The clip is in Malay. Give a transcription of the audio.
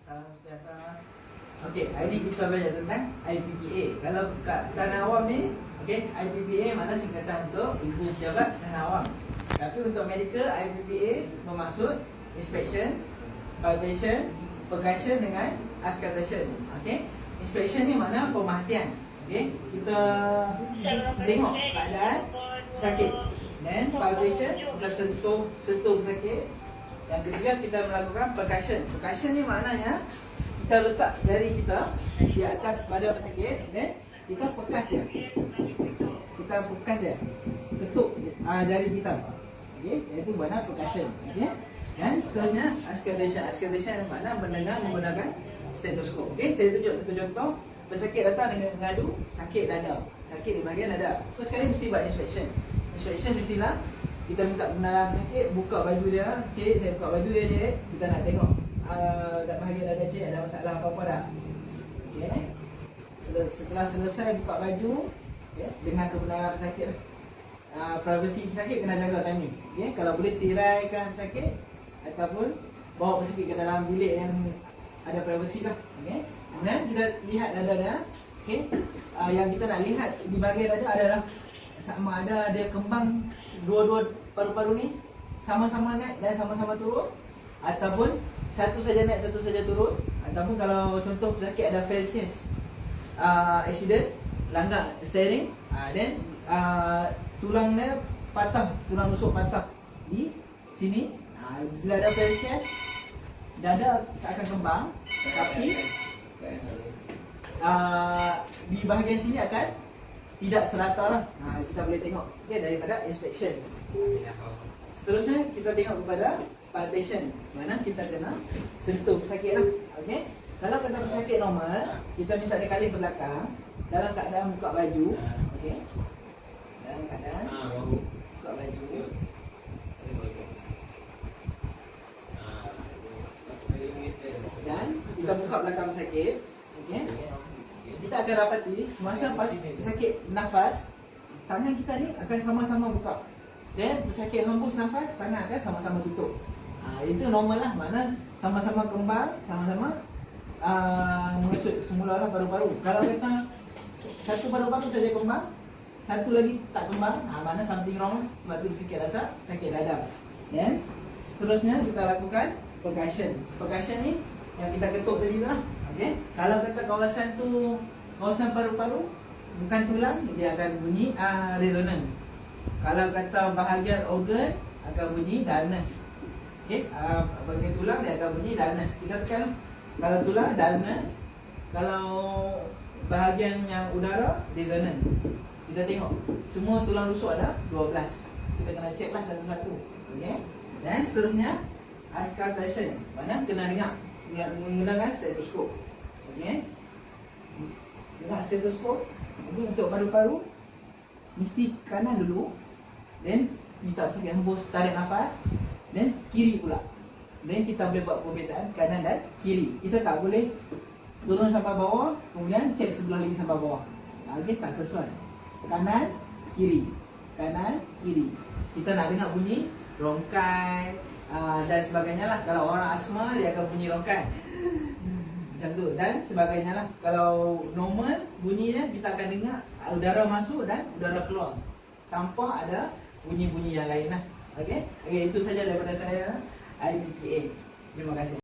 Salam sejahtera. Okey, hari ni kita belajar tentang IPPA. Kalau kat tanah awam ni, okey, IPPA mana singkatan untuk Ibu Pejabat Tanah Awam. Tapi untuk medical, IPPA bermaksud inspection, palpation, percussion dengan auscultation. Okey, inspection ni makna pemerhatian. Okey, kita tengok keadaan sakit. Dan palpation, kita sentuh pesakit. Yang ketiga, kita melakukan percussion. Percussion ni maknanya kita letak jari kita di atas badan pesakit dan kita pekas dia. Kita pekas dia, ketuk jari kita. Okey, iaitu makna percussion. Okey. Dan seterusnya auscultation. Auscultation makna mendengar menggunakan stetoskop. Okey, saya tunjuk satu contoh. Pesakit datang dengan mengadu sakit dada. Sakit di bahagian dada. First kali mesti buat inspection. Inspection mestilah kita minta penalar pesakit, buka baju dia. Cik, saya buka baju dia, cik. Kita nak tengok kat bahagian dada cik ada masalah apa-apa tak. Okey. Setelah selesai buka baju, okay, dengan kebenaran pesakit, privasi pesakit kena jaga timing. Okay, kalau boleh tiraikan pesakit ataupun bawa pesakit ke dalam bilik yang ada privasi lah. Okay. Kemudian kita lihat dada dia. Okay. Yang kita nak lihat di bahagian dada adalah sama ada dia kembang dua-dua paru-paru ni sama-sama naik dan sama-sama turun, ataupun satu saja naik, satu saja turun, ataupun kalau contoh pesakit ada fail chest accident, langgar steering, then tulang dia patah, tulang rusuk patah di sini. Bila ada fail chest, dada akan kembang, tapi di bahagian sini akan tidak serata lah. Kita boleh tengok, okay, daripada inspection. Seterusnya kita tengok kepada palpation, mana kita kena sentuh pesakit lah. Okay. Kalau kata pesakit normal, kita minta dia kali ke belakang dalam keadaan buka baju. Okay. Dalam keadaan buka baju. Dan kita buka belakang pesakit. Okay. Kita akan dapati semasa pesakit nafas, tangan kita ni akan sama-sama buka. Dan pesakit hembus nafas, tangan akan sama-sama tutup. Itu normal lah, makna sama-sama kembang, sama-sama mengecut semula lah paru-paru. Kalau kata satu paru-paru saja kembang, satu lagi tak kembang, makna something wrong lah. Sebab tu pesakit rasa sakit dada. Dan seterusnya kita lakukan percussion. Percussion ni yang kita ketuk tadi tu lah. Okay. Kalau kata kawasan tu kawasan paru-paru, bukan tulang, dia akan bunyi resonan. Kalau kata bahagian organ, akan bunyi dullness. Okay. Bahagian tulang dia akan bunyi dullness. Kita tekan. Kalau tulang dullness, kalau bahagian yang udara resonan. Kita tengok semua tulang rusuk ada 12. Kita kena check lah satu-satu. Okay. Dan seterusnya auscultation, mana kena dengar menggunakan stetoskop. Okey. Dengan stetoskop, untuk paru-paru mesti kanan dulu, then minta pesakit hembus, tarik nafas, then kiri pula. Then kita boleh buat perbezaan kanan dan kiri. Kita tak boleh turun sampai bawah, kemudian cek sebelah lagi sampai bawah. Okey, tak sesuai. Kanan, kiri. Kanan, kiri. Kita nak dengar bunyi rongkai dan sebagainya lah. Kalau orang asma, dia akan bunyi rongkai macam tu dan sebagainya lah. Kalau normal bunyinya, kita akan dengar udara masuk dan udara keluar tanpa ada bunyi-bunyi yang lain lah. Okey, itu saja daripada saya, IPPA. Terima kasih.